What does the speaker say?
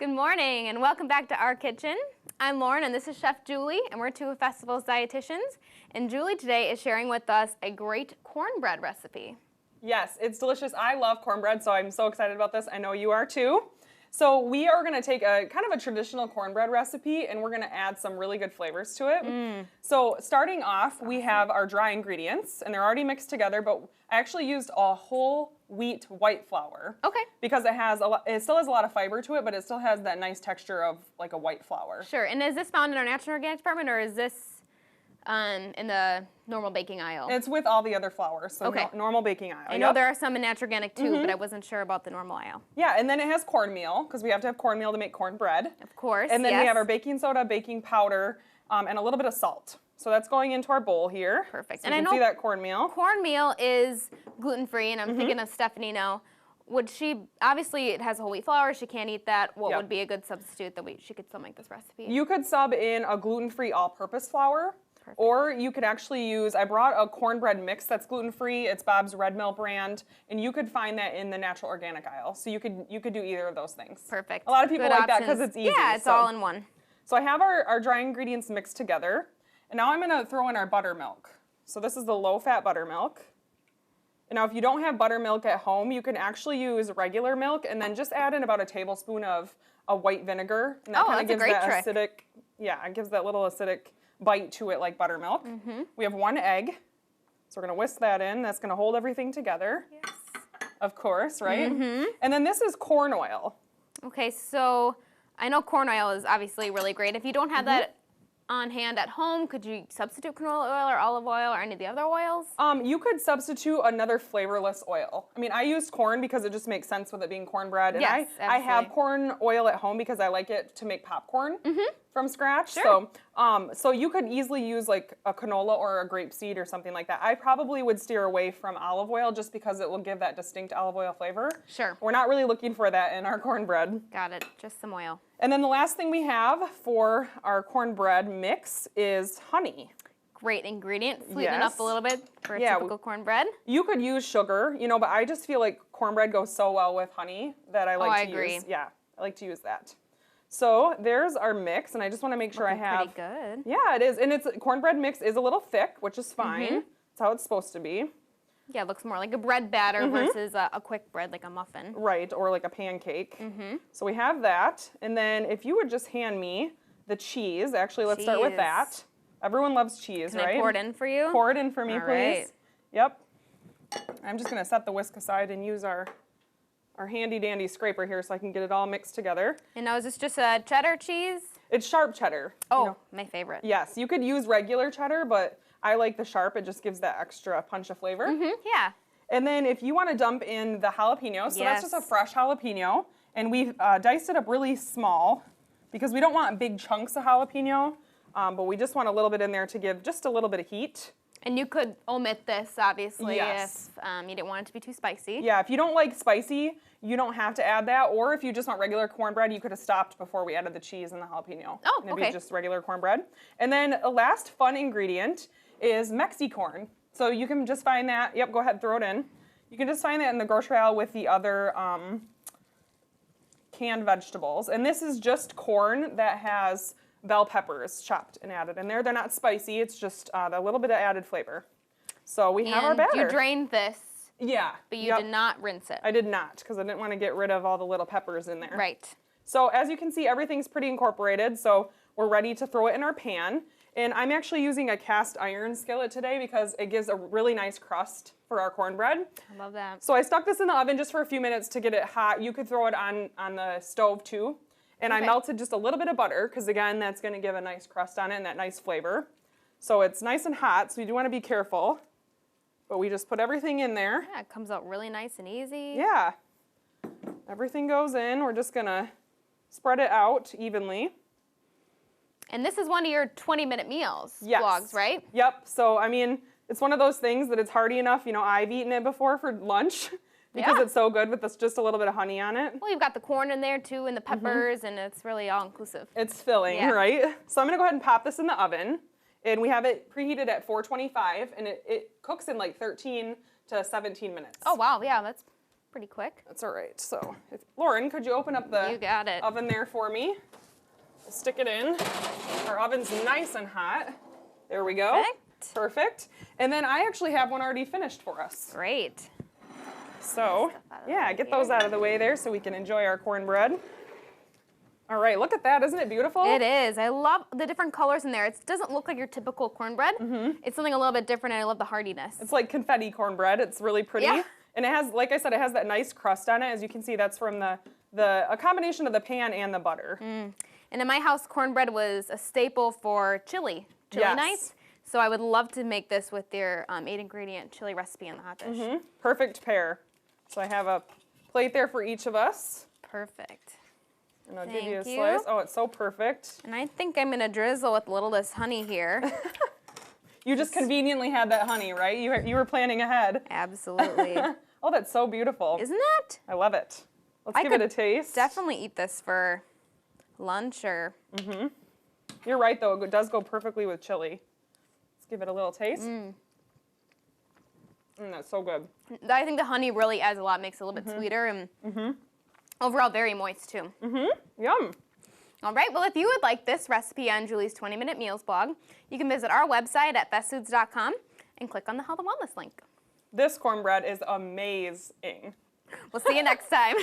Good morning and welcome back to our kitchen. I'm Lauren and this is Chef Julie and we're two of Festival's dietitians. And Julie today is sharing with us a great cornbread recipe. Yes, it's delicious. I love cornbread, so I'm so excited about this. I know you are too. So we are going to take a kind of a traditional cornbread recipe and we're going to add some really good flavors to it. So starting off, we have our dry ingredients and they're already mixed together, but I actually used a whole wheat white flour. Okay. Because it still has a lot of fiber to it, but it still has that nice texture of like a white flour. Sure. And is this found in our natural organic department or is this in the normal baking aisle? It's with all the other flours, so normal baking aisle. I know there are some in natural organic too, but I wasn't sure about the normal aisle. Yeah, and then it has cornmeal, because we have to have cornmeal to make cornbread. Of course, and then we have our baking soda, baking powder, and a little bit of salt. So that's going into our bowl here. Perfect. So and you can see that cornmeal. Cornmeal is gluten-free, and I'm thinking of Stephanie now. Would she, obviously it has whole wheat flour, she can't eat that. What would be a good substitute that she could still make this recipe? You could sub in a gluten-free all-purpose flour. Perfect. Or you could actually use, I brought a cornbread mix that's gluten-free. It's Bob's Red Mill brand, and you could find that in the natural organic aisle. So you could do either of those things. Perfect. A lot of people like that because it's easy. Yeah, it's all in one. So I have our dry ingredients mixed together, and now I'm going to throw in our buttermilk. So this is the low-fat buttermilk. And now if you don't have buttermilk at home, you can actually use regular milk and then just add in about a tablespoon of a white vinegar. And that kind of gives that acidic, it gives that little acidic bite to it like buttermilk. We have 1 egg, so we're going to whisk that in. That's going to hold everything together. Yes. Of course, right? And then this is corn oil. Okay, so I know corn oil is obviously really great. If you don't have that on hand at home, could you substitute canola oil or olive oil or any of the other oils? You could substitute another flavorless oil. I mean, I used corn because it just makes sense with it being cornbread. And I have corn oil at home because I like it to make popcorn from scratch. Sure. So you could easily use like a canola or a grapeseed or something like that. I probably would steer away from olive oil just because it will give that distinct olive oil flavor. Sure. We're not really looking for that in our cornbread. Got it. Just some oil. And then the last thing we have for our cornbread mix is honey. Great ingredient. Sweeten it up a little bit for a typical cornbread. You could use sugar, but I just feel like cornbread goes so well with honey that I like to use. I agree. Yeah, I like to use that. So there's our mix, and I just want to make sure I have. Pretty good. Yeah, it is, and cornbread mix is a little thick, which is fine. That's how it's supposed to be. Yeah, it looks more like a bread batter versus a quick bread like a muffin. Right, or like a pancake. So we have that, and then if you would just hand me the cheese. Actually, let's start with that. Everyone loves cheese, right? Can I pour it in for you? Pour it in for me, please. Right. Yep. I'm just going to set the whisk aside and use our handy-dandy scraper here so I can get it all mixed together. And now is this just a cheddar cheese? It's sharp cheddar. Oh, my favorite. Yes, you could use regular cheddar, but I like the sharp. It just gives that extra punch of flavor. Yeah. And then if you want to dump in the jalapeno, so that's just a fresh jalapeno, and we've diced it up really small because we don't want big chunks of jalapeno, but we just want a little bit in there to give just a little bit of heat. And you could omit this, obviously, if you didn't want it to be too spicy. Yeah, if you don't like spicy, you don't have to add that. Or if you just want regular cornbread, you could have stopped before we added the cheese and the jalapeno. Oh, and it'd be just regular cornbread. And then the last fun ingredient is Mexicorn. So you can just find that. Yep, go ahead, throw it in. You can just find that in the grocery aisle with the other canned vegetables. And this is just corn that has bell peppers chopped and added in there. They're not spicy. It's just a little bit of added flavor. So we have our batter. You drained this. Yeah. But you did not rinse it. I did not, because I didn't want to get rid of all the little peppers in there. Right. So as you can see, everything's pretty incorporated. So we're ready to throw it in our pan. And I'm actually using a cast iron skillet today because it gives a really nice crust for our cornbread. I love that. So I stuck this in the oven just for a few minutes to get it hot. You could throw it on the stove too. And I melted just a little bit of butter because, again, that's going to give a nice crust on it and that nice flavor. So it's nice and hot, so you do want to be careful. But we just put everything in there. Yeah, it comes out really nice and easy. Yeah. Everything goes in. We're just going to spread it out evenly. And this is one of your 20-minute meals vlogs, right? Yep. So, I mean, it's one of those things that it's hearty enough. I've eaten it before for lunch. Because it's so good with this, just a little bit of honey on it. Well, you've got the corn in there too and the peppers, and it's really all-inclusive. It's filling, right? So I'm going to go ahead and pop this in the oven. And we have it preheated at 425, and it cooks in like 13 to 17 minutes. Oh, wow. Yeah, that's pretty quick. That's all right. So, Lauren, could you open up the You got it. oven there for me? We'll stick it in. Our oven's nice and hot. There we go. Perfect. And then I actually have one already finished for us. Great. So, yeah, get those out of the way there so we can enjoy our cornbread. All right, look at that. Isn't it beautiful? It is. I love the different colors in there. It doesn't look like your typical cornbread. It's something a little bit different, and I love the hardiness. It's like confetti cornbread. It's really pretty. Yeah. And it has, like I said, it has that nice crust on it. As you can see, that's from a combination of the pan and the butter. And in my house, cornbread was a staple for chili Yes. nights. So I would love to make this with your 8-ingredient chili recipe in the hot dish. Perfect pair. So I have a plate there for each of us. Perfect. And I'll give Thank you a you. slice. Oh, it's so perfect. And I think I'm gonna drizzle with a little of this honey here. You just conveniently had that honey, right? You were planning ahead. Absolutely. Oh, that's so beautiful. Isn't it? I love it. Let's I give it could a taste. Definitely eat this for lunch or... You're right, though. It does go perfectly with chili. Let's give it a little taste. That's so good. I think the honey really adds a lot, makes it a little bit sweeter and overall very moist too. Yum. All right, well if you would like this recipe on Julie's 20-Minute Meals blog, you can visit our website at bestfoods.com and click on the Health and Wellness link. This cornbread is amazing. We'll see you next time.